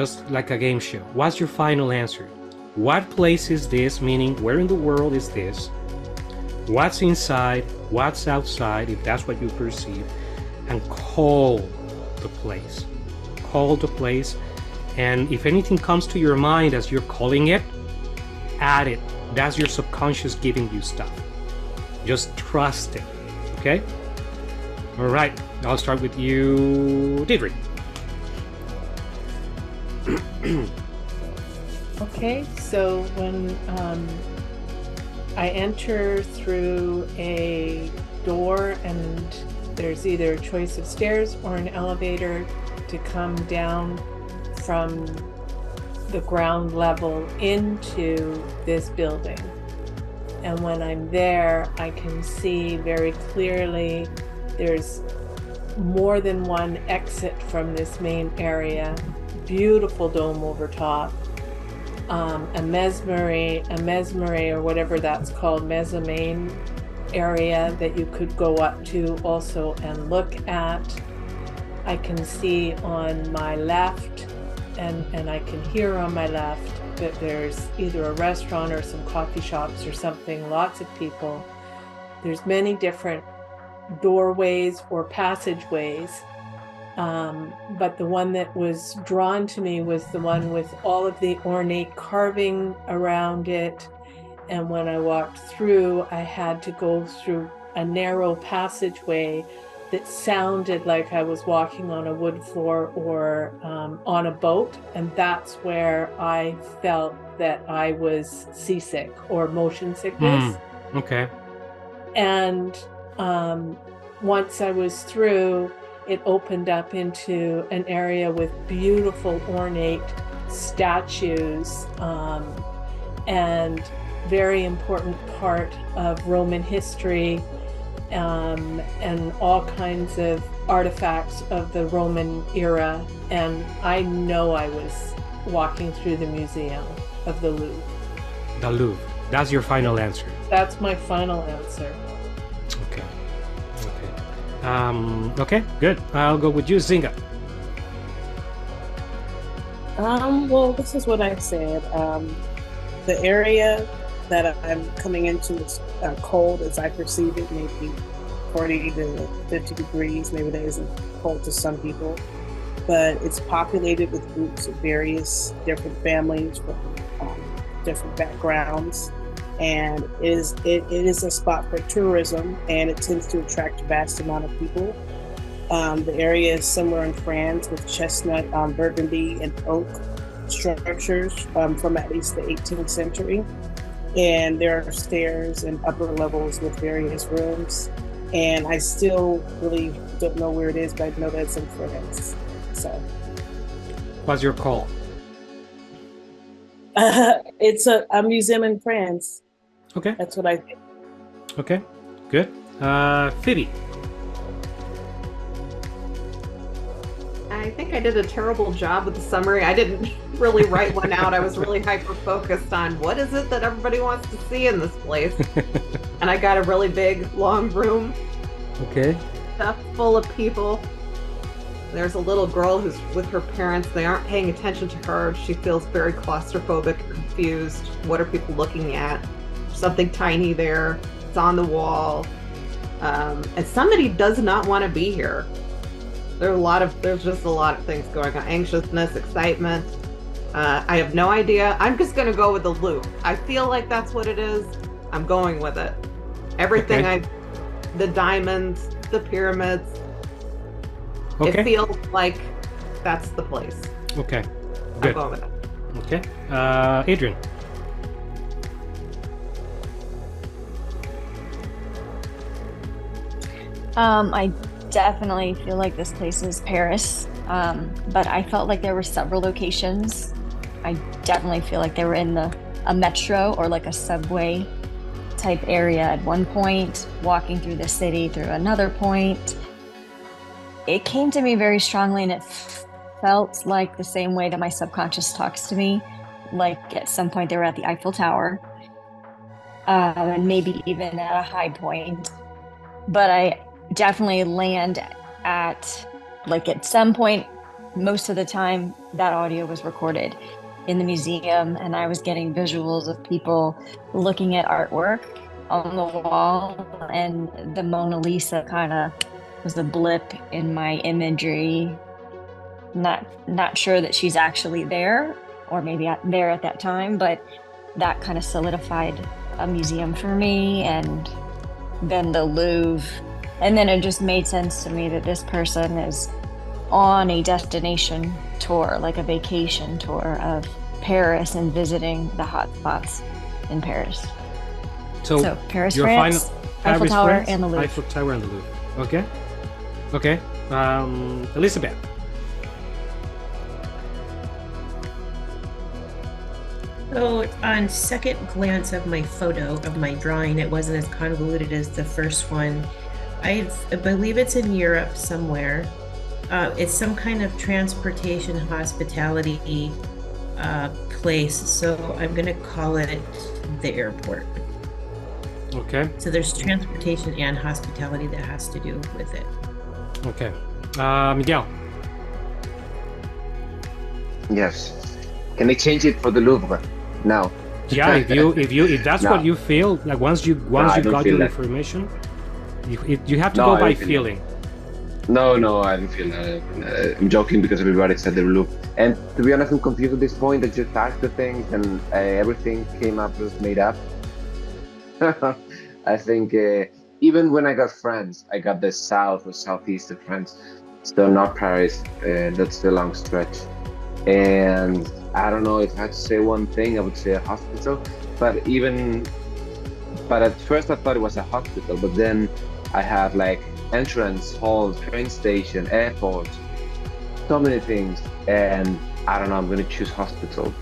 just like a game show. What's your final answer? What place is this? Meaning, where in the world is this? What's inside? What's outside? If that's what you perceive, and call the place. Call the place, and if anything comes to your mind as you're calling it, add it. That's your subconscious giving you stuff. Just trust it. Okay? All right. I'll start with you, Deirdre. Okay, so when I enter through a door and there's either a choice of stairs or an elevator to come down from the ground level into this building. And when I'm there, I can see very clearly there's more than one exit from this main area. Beautiful dome over top. A mesmery, or whatever that's called, mezzanine area that you could go up to also and look at. I can see on my left and I can hear on my left that there's either a restaurant or some coffee shops or something, lots of people. There's many different doorways or passageways. But the one that was drawn to me was the one with all of the ornate carving around it. And when I walked through, I had to go through a narrow passageway that sounded like I was walking on a wood floor or on a boat. And that's where I felt that I was seasick or motion sickness. Okay. And once I was through, it opened up into an area with beautiful ornate statues and very important part of Roman history and all kinds of artifacts of the Roman era. And I know I was walking through the museum of the Louvre. The Louvre. That's your final answer. That's my final answer. Okay. Okay, good. I'll go with you, Zinga. Well, this is what I said. The area that I'm coming into is cold as I perceive it, maybe 40 to 50 degrees. Maybe that isn't cold to some people, but it's populated with groups of various different families from different backgrounds. And it is a spot for tourism, and it tends to attract a vast amount of people. The area is similar in France with chestnut, burgundy, and oak structures from at least the 18th century. And there are stairs and upper levels with various rooms. And I still really don't know where it is, but I know that it's in France. So, What's your call? it's a museum in France. Okay. That's what I think. Okay, good. Phoebe. I think I did a terrible job with the summary. I didn't really write one out. I was really hyper-focused on what is it that everybody wants to see in this place. And I got a really big, long room. Okay. Stuffed full of people. There's a little girl who's with her parents. They aren't paying attention to her. She feels very claustrophobic, confused. What are people looking at? Something tiny there. It's on the wall. And somebody does not want to be here. There's just a lot of things going on. Anxiousness, excitement. I have no idea. I'm just going to go with the loop. I feel like that's what it is. I'm going with it. Everything Okay. the diamonds, the pyramids. Okay. It feels like that's the place. Okay. I'm Good. going with it. Okay. Adrian. I definitely feel like this place is Paris, but I felt like there were several locations. I definitely feel like they were in a metro or like a subway type area at one point, walking through the city through another point. It came to me very strongly, and it felt like the same way that my subconscious talks to me. Like at some point they were at the Eiffel Tower, and maybe even at a high point. But I definitely land at, like at some point most of the time that audio was recorded in the museum, and I was getting visuals of people looking at artwork on the wall, and the Mona Lisa kind of was a blip in my imagery. Not sure that she's actually there, or maybe there at that time, but that kind of solidified a museum for me, and then the Louvre. And then it just made sense to me that this person is on a destination tour, like a vacation tour of Paris, and visiting the hot spots in Paris. So Paris, your France, Eiffel Tower, France, and the Louvre. Eiffel Tower and the Louvre. Okay. Okay. Elizabeth. So on second glance of my photo of my drawing, it wasn't as convoluted as the first one. I believe it's in Europe somewhere. It's some kind of transportation hospitality place. So I'm going to call it the airport. Okay. So there's transportation and hospitality that has to do with it. Okay. Miguel. Yes. Can I change it for the Louvre now? Yeah, if that's No. what you feel, like once you I don't got feel your that. information, you have to No, go I by don't feel feeling. No, I don't feel that. I'm joking because everybody said the Louvre. And to be honest, I'm confused at this point. I just asked the things and everything came up as made up. I think even when I got France, I got the south or southeast of France. So not Paris. That's the long stretch. And I don't know if I had to say one thing, I would say a hospital. But at first I thought it was a hospital, but then I had like entrance, hall, train station, airport, so many things. And I don't know, I'm gonna choose hospital,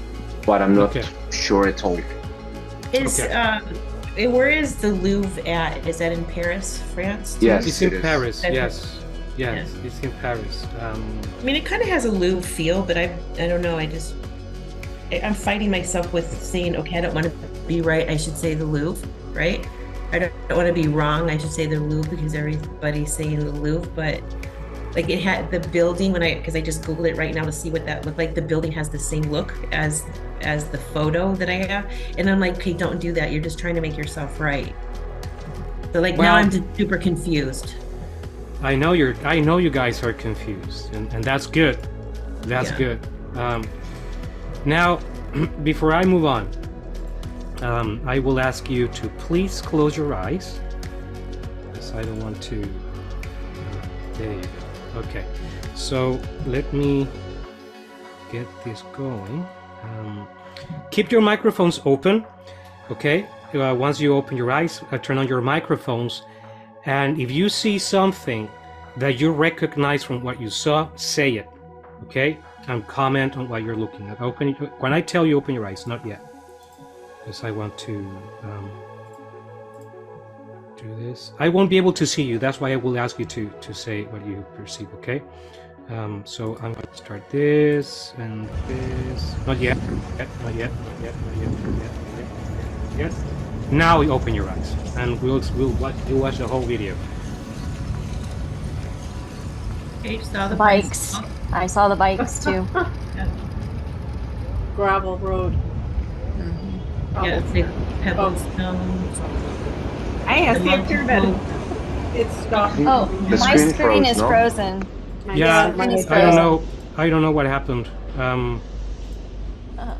but I'm not sure at all. Where is the Louvre at? Is that in Paris, France? too? Yes, It's it in is. Paris. Okay. Yes, it's in Paris. I mean, it kind of has a Louvre feel, but I don't know. I'm fighting myself with saying, okay, I don't want to be right. I should say the Louvre, right? I don't want to be wrong. I should say the Louvre because everybody's saying the Louvre, but like it had the building because I just Googled it right now to see what that looked like. The building has the same look as the photo that I have. And I'm like, okay, don't do that. You're just trying to make yourself right. So like now I'm just super confused. I know you guys are confused, and that's good. That's good. Now, before I move on, I will ask you to please close your eyes, because I don't want to. There you go. Okay, so let me get this going. Keep your microphones open. Okay. Once you open your eyes, turn on your microphones. And if you see something that you recognize from what you saw, say it, okay? And comment on what you're looking at. When I tell you open your eyes, not yet, because I want to do this. I won't be able to see you. That's why I will ask you to say what you perceive, okay? So I'm going to start this and this. Not yet. Now we open your eyes, and we'll watch the whole video. Okay, saw the Bikes. I saw the bikes too. Gravel road. Yeah, it's like pebblestones. I see a pyramid. It stopped. Oh, The my screen screen froze, is no? frozen. Yeah, screen is I don't frozen. know. I don't know what happened.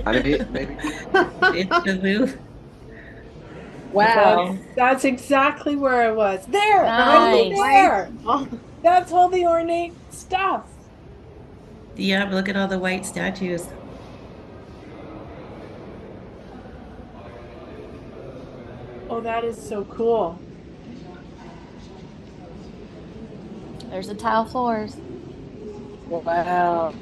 Maybe. It's the Louvre. Wow. That's exactly where I was. There, Nice. right there. That's all the ornate stuff. Yeah, but look at all the white statues. Oh, that is so cool. There's the tile floors. Wow.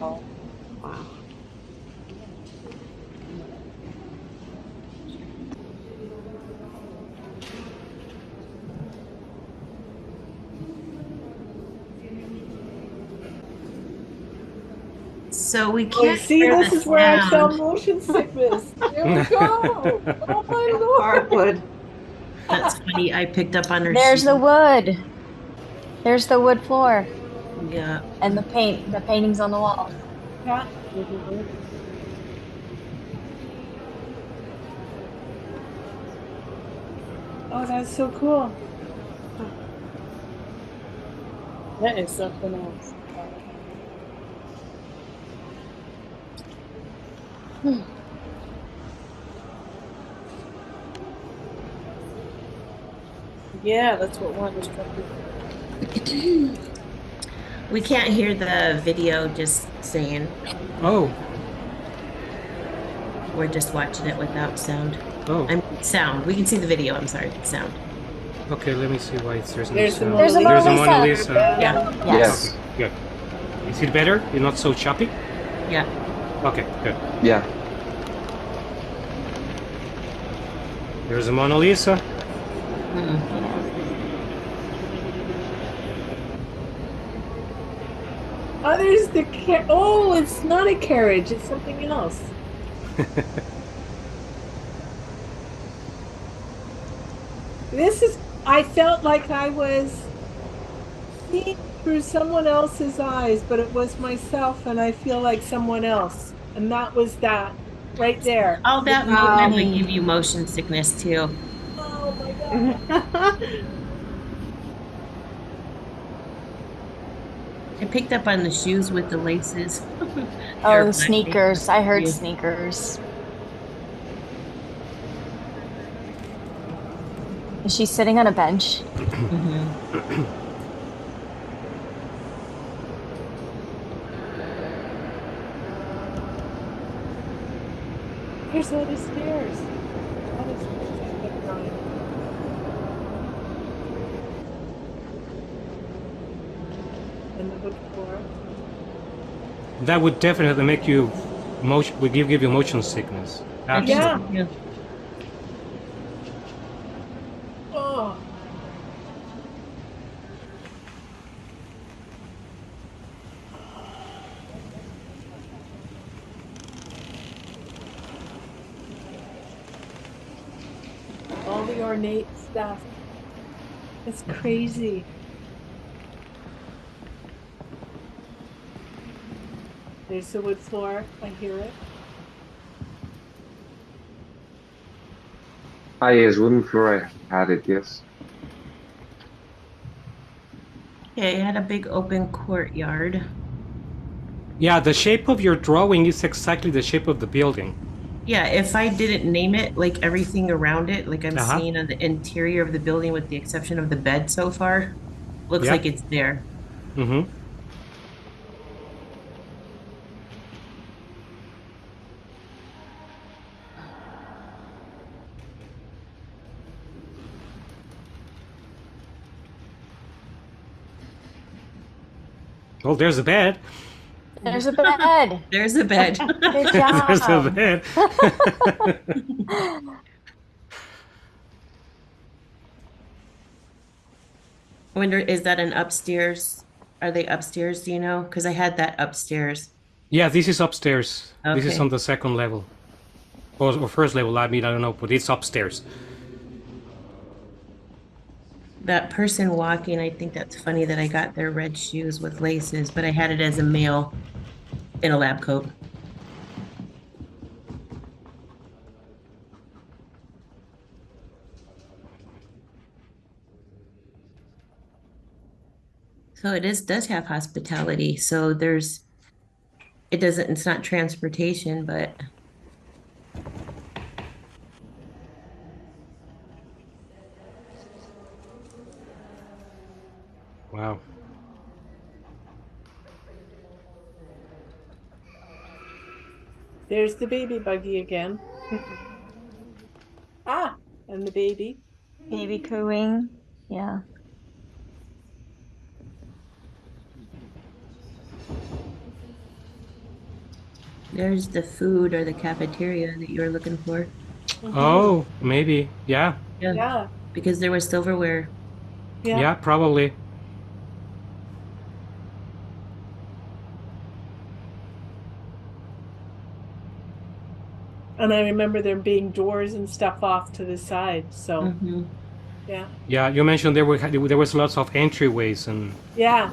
So we Oh, can't see, hear this the is where I sound. felt motion sickness. There we go. Oh my lord. Hardwood. That's funny. I picked up on her. There's sheet. the wood. There's the wood floor. Yeah. And the paintings on the wall. Yeah. Oh, that's so cool. That is something else. Yeah, that's what one was trying to. We can't hear the video, just saying. Oh, We're just watching it without sound. oh. I mean, sound. We can see the video. I'm sorry, sound. Okay, let me see why there's no There's the sound. Mona There's a Lisa. There's a Mona Mona Lisa. Lisa. Yeah. Yes. Yes. Good. Is it better? You're not so choppy? Yeah. Okay, good. Yeah. There's a Mona Lisa. Mm-mm. Oh, there's the oh, it's not a carriage. It's something else. This is. I felt like I was seeing through someone else's eyes, but it was myself, and I feel like someone else. And that was that right there. All that Wow. movement would give you motion sickness too. Oh my God. I picked up on the shoes with the laces. Oh, They're the black. sneakers. I heard Yeah. sneakers. Is she sitting on a bench? Mhm. There's all the stairs. All the stairs I kept going. And the wood floor. That would definitely make you motion. Would give you motion sickness. I think Yeah. so, too. Oh. All the ornate stuff. It's crazy. There's the wood floor. I hear it. Ah, yes, wooden floor. I had it. Yes. Yeah, it had a big open courtyard. Yeah, the shape of your drawing is exactly the shape of the building. Yeah, if I didn't name it, like everything around it, like I'm Uh-huh. seeing on the interior of the building with the exception of the bed so far, looks Yeah. like it's there. Mm-hmm. Oh, there's a bed. There's a bed. There's a bed. Good There's a job. bed. Wonder, is that an upstairs? Are they upstairs? Do you know? Because I had that upstairs. Yeah, this is upstairs. This is Okay. on the second level. Or first level, I mean, I don't know, but it's upstairs. That person walking, I think that's funny that I got their red shoes with laces, but I had it as a male in a lab coat. So does have hospitality. So it's not transportation, but Wow. There's the baby buggy again. Ah, and the baby. Baby cooing. Yeah. there's the food or the cafeteria that you were looking for. Oh, maybe. Yeah. Yeah. Yeah. Because there was silverware. Yeah. Yeah, probably. And I remember there being doors and stuff off to the side. So Mhm. yeah. Yeah, you mentioned there was lots of entryways and Yeah.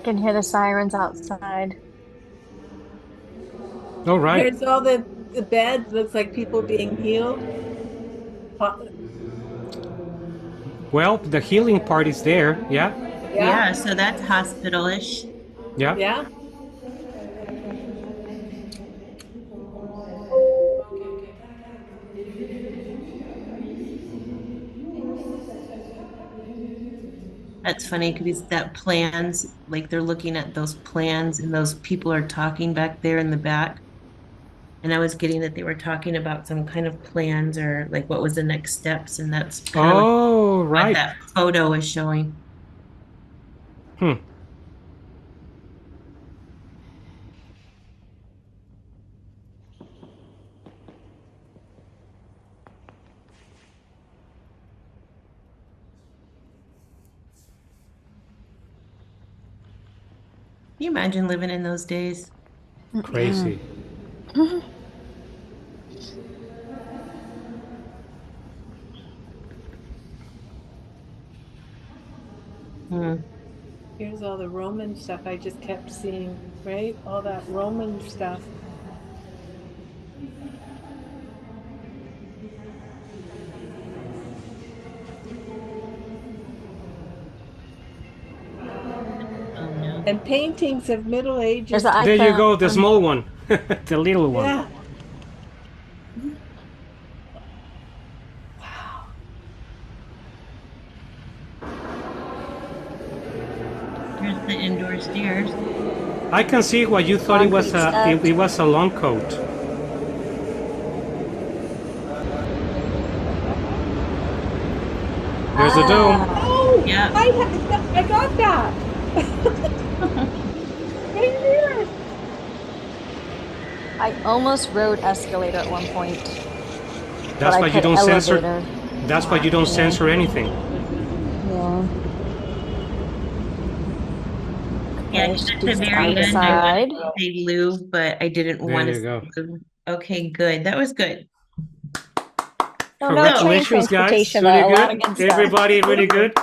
can hear the sirens outside. All right. Here's all the beds. Looks like people being healed. Well, the healing part is there. Yeah. Yeah, so that's hospital-ish. Yeah. Yeah. That's funny because that plans, like they're looking at those plans and those people are talking back there in the back. And I was getting that they were talking about some kind of plans or like what was the next steps, and that's kind of like Oh, what right. that photo is showing. Hmm. Can you imagine living in those days? Crazy. Hmm. Here's all the Roman stuff I just kept seeing, right? All that Roman stuff. Oh no. And paintings of Middle Ages. There's an There you iPhone. go, the small one, the little one. Yeah. Here's the indoor stairs. I can see why you thought it was Concrete a steps. it was a long coat. There's a dome. Oh, Yeah. I got that. Right here. I almost rode escalator at one point. That's but why I you put don't censor. elevator. That's why you don't Yeah. censor anything. Yeah. Yeah, Okay, at should the do very side to end, I side. wanted to say Louvre, but I didn't There want to you say go. Louvre. Okay, good. That was good. No, no train Congratulations, guys. transportation. Really A lot of good. good stuff. Everybody, really good.